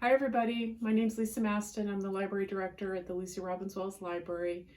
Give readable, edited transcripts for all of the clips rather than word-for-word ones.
Hi everybody, my name's Lisa Masten. I'm the library director at the Lucy Robbins Welles Library,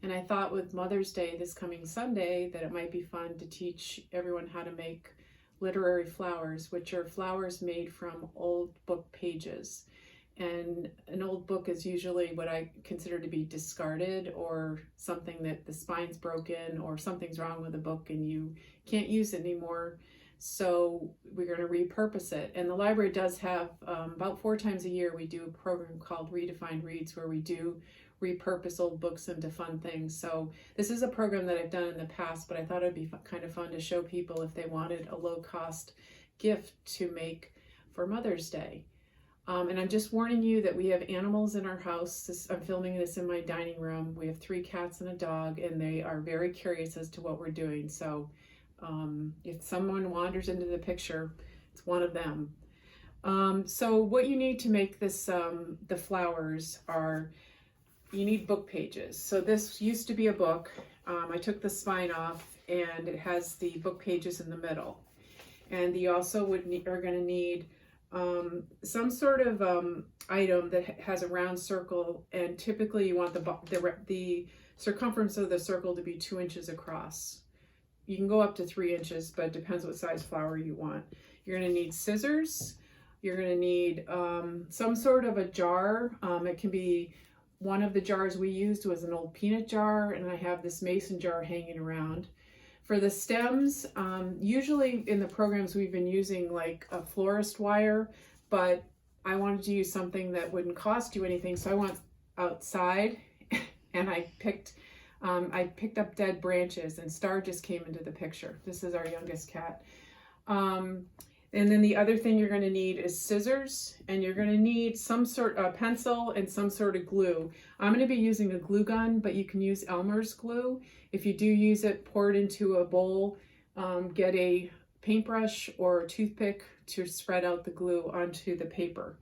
and I thought with Mother's Day this coming Sunday that it might be fun to teach everyone how to make literary flowers, which are flowers made from old book pages. And an old book is usually what I consider to be discarded, or something that the spine's broken or something's wrong with the book and you can't use it anymore. So we're going to repurpose it. And the library does have about 4 times a year we do a program called Redefined Reads, where we do repurpose old books into fun things. So this is a program that I've done in the past, but I thought it'd be kind of fun to show people if they wanted a low-cost gift to make for Mother's Day. And I'm just warning you that we have animals in our house. I'm filming this in my dining room. We have 3 cats and a dog, and they are very curious as to what we're doing. So if someone wanders into the picture, it's one of them. So what you need to make this, the flowers are, you need book pages. So this used to be a book. I took the spine off and it has the book pages in the middle. And you also are going to need some sort of item that has a round circle, and typically you want the circumference of the circle to be 2 inches across. You can go up to 3 inches, but it depends what size flower you want. You're going to need scissors. You're going to need some sort of a jar. It can be, one of the jars we used was an old peanut jar, and I have this mason jar hanging around. For the stems, usually in the programs we've been using like a florist wire, but I wanted to use something that wouldn't cost you anything, so I went outside and I picked up dead branches, and Star just came into the picture. This is our youngest cat. And then the other thing you're going to need is scissors, and you're going to need some sort of pencil and some sort of glue. I'm going to be using a glue gun, but you can use Elmer's glue. If you do use it, pour it into a bowl, get a paintbrush or a toothpick to spread out the glue onto the paper.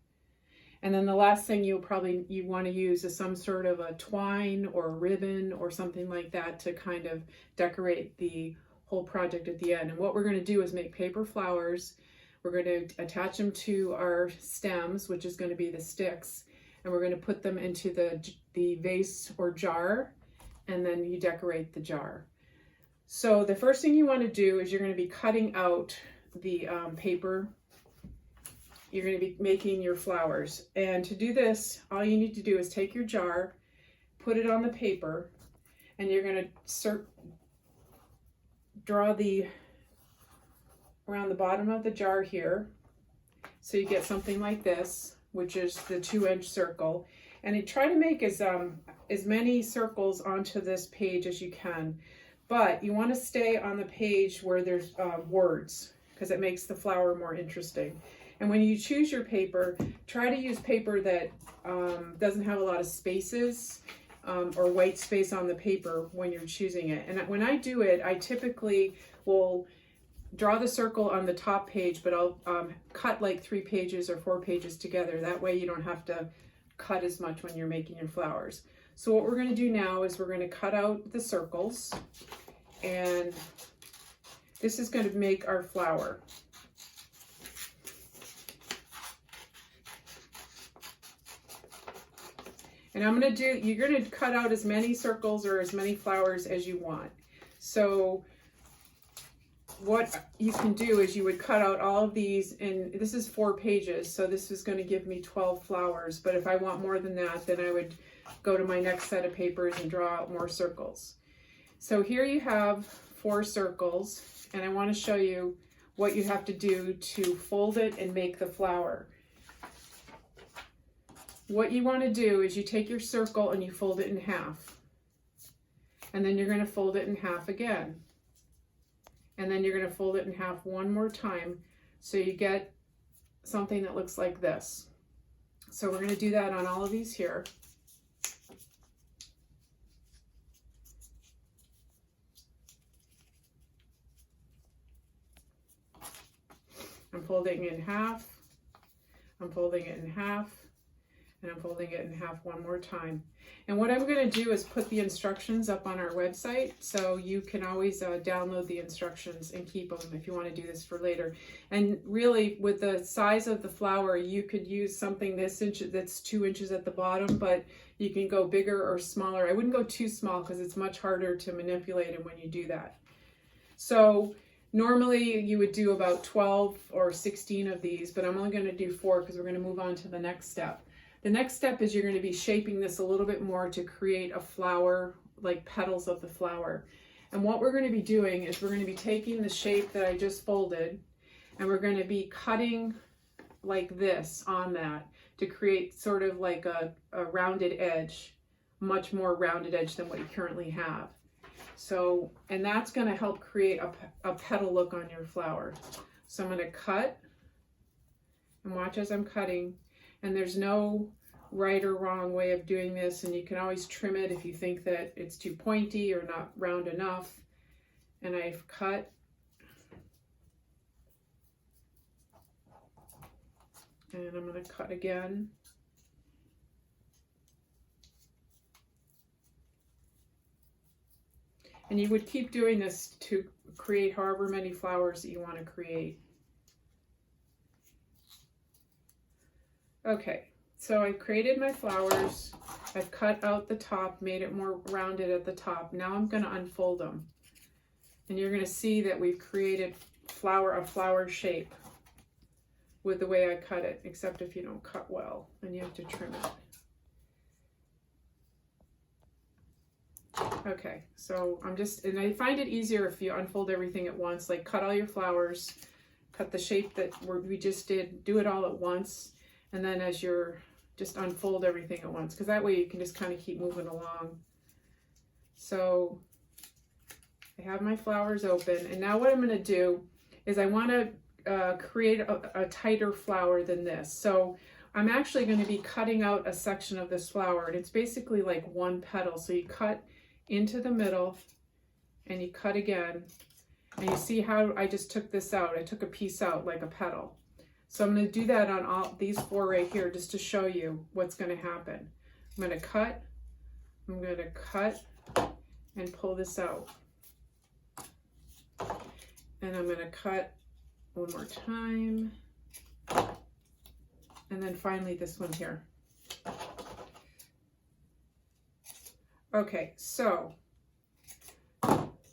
And then the last thing you want to use is some sort of a twine or a ribbon or something like that to kind of decorate the whole project at the end. And what we're going to do is make paper flowers. We're going to attach them to our stems, which is going to be the sticks, and we're going to put them into the vase or jar, and then you decorate the jar. So the first thing you want to do is you're going to be cutting out the paper. You're going to be making your flowers. And to do this, all you need to do is take your jar, put it on the paper, and you're going to draw around the bottom of the jar here. So you get something like this, which is the 2-inch circle. And you try to make as many circles onto this page as you can. But you want to stay on the page where there's words, because it makes the flower more interesting. And when you choose your paper, try to use paper that doesn't have a lot of spaces or white space on the paper when you're choosing it. And when I do it, I typically will draw the circle on the top page, but I'll cut like 3 pages or 4 pages together. That way you don't have to cut as much when you're making your flowers. So what we're going to do now is we're going to cut out the circles, and this is going to make our flower. And you're going to cut out as many circles or as many flowers as you want. So what you can do is you would cut out all of these, and this is 4 pages, so this is going to give me 12 flowers. But if I want more than that, then I would go to my next set of papers and draw out more circles. So here you have 4 circles, and I want to show you what you have to do to fold it and make the flower. What you want to do is you take your circle and you fold it in half, and then you're going to fold it in half again. And then you're going to fold it in half one more time, so you get something that looks like this. So we're going to do that on all of these here. I'm folding it in half. I'm folding it in half. and I'm folding it in half one more time. And what I'm going to do is put the instructions up on our website, so you can always download the instructions and keep them if you want to do this for later. And really, with the size of the flower, you could use something this inch that's 2 inches at the bottom, but you can go bigger or smaller. I wouldn't go too small because it's much harder to manipulate it when you do that. So normally you would do about 12 or 16 of these, but I'm only going to do 4 because we're going to move on to the next step. The next step is you're going to be shaping this a little bit more to create a flower, like petals of the flower. And what we're going to be doing is we're going to be taking the shape that I just folded, and we're going to be cutting like this on that to create sort of like a rounded edge, much more rounded edge than what you currently have. So, and that's going to help create a petal look on your flower. So I'm going to cut, and watch as I'm cutting. And there's no right or wrong way of doing this, and you can always trim it if you think that it's too pointy or not round enough. And I've cut. And I'm going to cut again. And you would keep doing this to create however many flowers that you want to create. Okay, so I've created my flowers. I've cut out the top, made it more rounded at the top. Now I'm going to unfold them. And you're going to see that we've created a flower shape with the way I cut it, except if you don't cut well and you have to trim it. Okay, so and I find it easier if you unfold everything at once, like cut all your flowers, cut the shape that we just did, do it all at once. And then as you're just unfold everything at once, because that way you can just kind of keep moving along. So I have my flowers open, and now what I'm going to do is I want to create a tighter flower than this. So I'm actually going to be cutting out a section of this flower, and it's basically like one petal. So you cut into the middle and you cut again, and you see how I just took this out. I took a piece out like a petal. So I'm going to do that on all these 4 right here just to show you what's going to happen. I'm going to cut and pull this out. And I'm going to cut one more time. And then finally this one here. Okay, so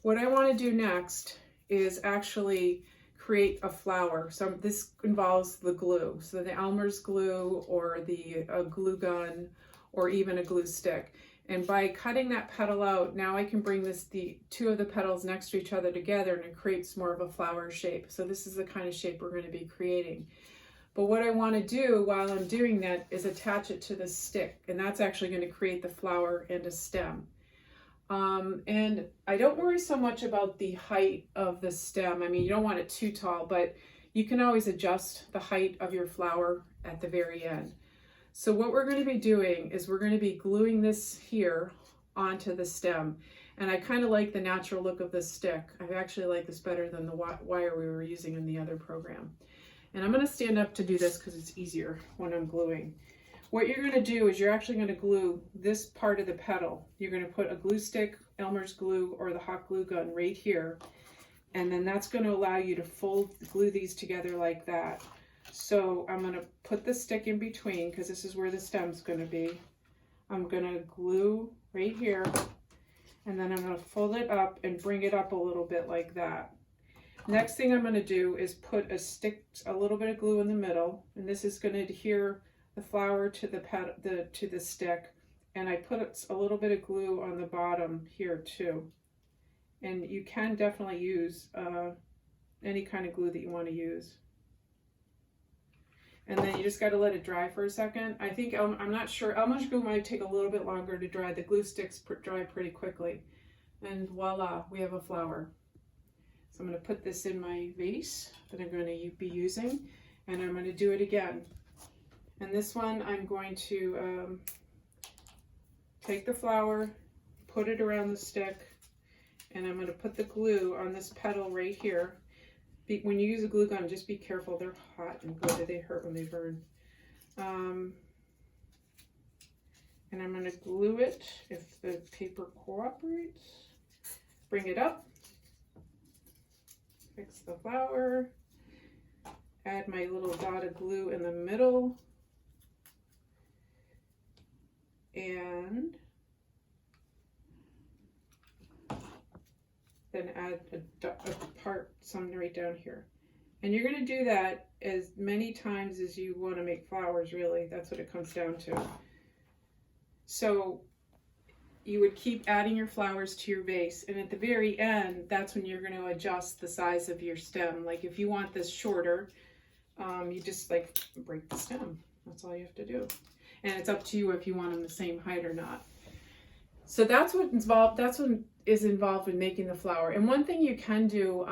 what I want to do next is actually create a flower. So this involves the glue. So the Elmer's glue or the glue gun or even a glue stick. And by cutting that petal out, now I can bring the 2 of the petals next to each other together, and it creates more of a flower shape. So this is the kind of shape we're going to be creating. But what I want to do while I'm doing that is attach it to the stick, and that's actually going to create the flower and a stem. And I don't worry so much about the height of the stem. I mean, you don't want it too tall, but you can always adjust the height of your flower at the very end. So what we're going to be doing is we're going to be gluing this here onto the stem. And I kind of like the natural look of this stick. I actually like this better than the wire we were using in the other program. And I'm going to stand up to do this because it's easier when I'm gluing. What you're going to do is you're actually going to glue this part of the petal. You're going to put a glue stick, Elmer's glue, or the hot glue gun right here. And then that's going to allow you to glue these together like that. So I'm going to put the stick in between because this is where the stem's going to be. I'm going to glue right here, and then I'm going to fold it up and bring it up a little bit like that. Next thing I'm going to do is put a little bit of glue in the middle, and this is going to adhere the flower to the stick, and I put a little bit of glue on the bottom here too. And you can definitely use any kind of glue that you want to use. And then you just got to let it dry for a second. I think, I'm not sure, Elmer's glue might take a little bit longer to dry. The glue sticks dry pretty quickly. And voila, we have a flower. So I'm going to put this in my vase that I'm going to be using, and I'm going to do it again. And this one I'm going to take the flower, put it around the stick, and I'm going to put the glue on this petal right here. When you use a glue gun, just be careful. They're hot and boy, do they hurt when they burn. and I'm going to glue it if the paper cooperates. Bring it up, fix the flower, add my little dot of glue in the middle, and then add some right down here. And you're going to do that as many times as you want to make flowers, really. That's what it comes down to. So you would keep adding your flowers to your vase, and at the very end, that's when you're going to adjust the size of your stem. Like if you want this shorter, you just like break the stem. That's all you have to do. And it's up to you if you want them the same height or not. So that's what is involved with making the flower. And one thing you can do,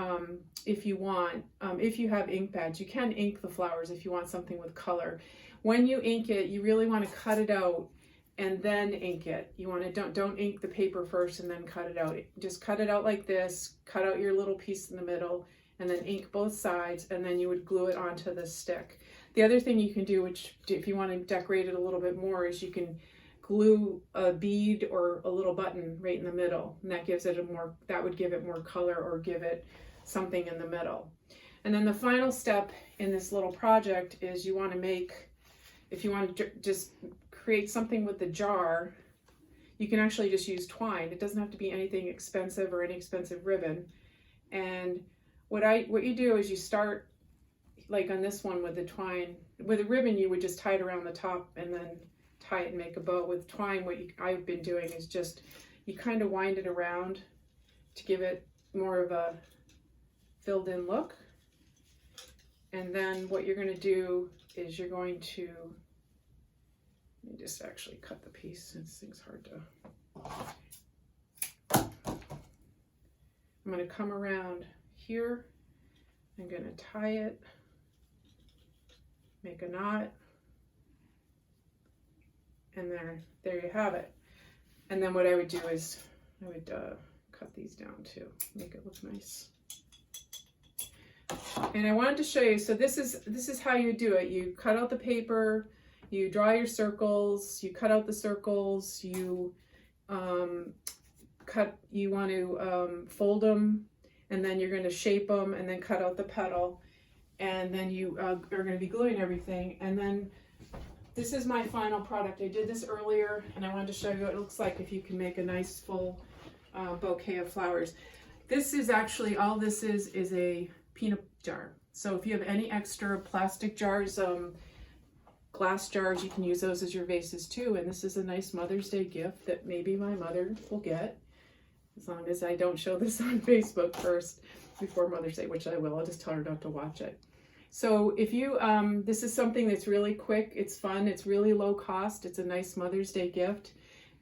if you want, if you have ink pads, you can ink the flowers if you want something with color. When you ink it, you really want to cut it out and then ink it. You want to don't ink the paper first and then cut it out. Just cut it out like this, cut out your little piece in the middle, and then ink both sides, and then you would glue it onto the stick. The other thing you can do, which if you want to decorate it a little bit more, is you can glue a bead or a little button right in the middle, and that gives it that would give it more color or give it something in the middle. And then the final step in this little project is you want to make, if you want to just create something with the jar, you can actually just use twine. It doesn't have to be anything expensive or inexpensive ribbon. And what you do is you start, like on this one with the twine, with a ribbon you would just tie it around the top and then tie it and make a bow. With twine, what I've been doing is just, you kind of wind it around to give it more of a filled in look. And then what you're going to do is you're going to, let me just actually cut the piece, this thing's hard to, I'm going to come around here, I'm going to tie it, make a knot, and there you have it. And then what I would do is I would cut these down too, make it look nice. And I wanted to show you, so this is how you do it. You cut out the paper, you draw your circles, you cut out the circles, you want to fold them, and then you're going to shape them and then cut out the petal, and then you are going to be gluing everything. And then this is my final product. I did this earlier and I wanted to show you what it looks like if you can make a nice full bouquet of flowers. This is actually, all this is a peanut jar. So if you have any extra plastic jars, glass jars, you can use those as your vases too. And this is a nice Mother's Day gift that maybe my mother will get, as long as I don't show this on Facebook first before Mother's Day, which I will. I'll just tell her not to watch it. So if you, this is something that's really quick, it's fun, it's really low cost, it's a nice Mother's Day gift.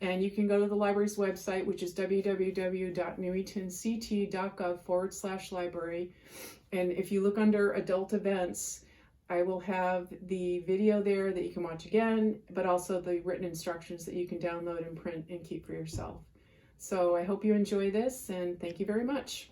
And you can go to the library's website, which is www.newingtonct.gov/library. And if you look under adult events, I will have the video there that you can watch again, but also the written instructions that you can download and print and keep for yourself. So I hope you enjoy this, and thank you very much.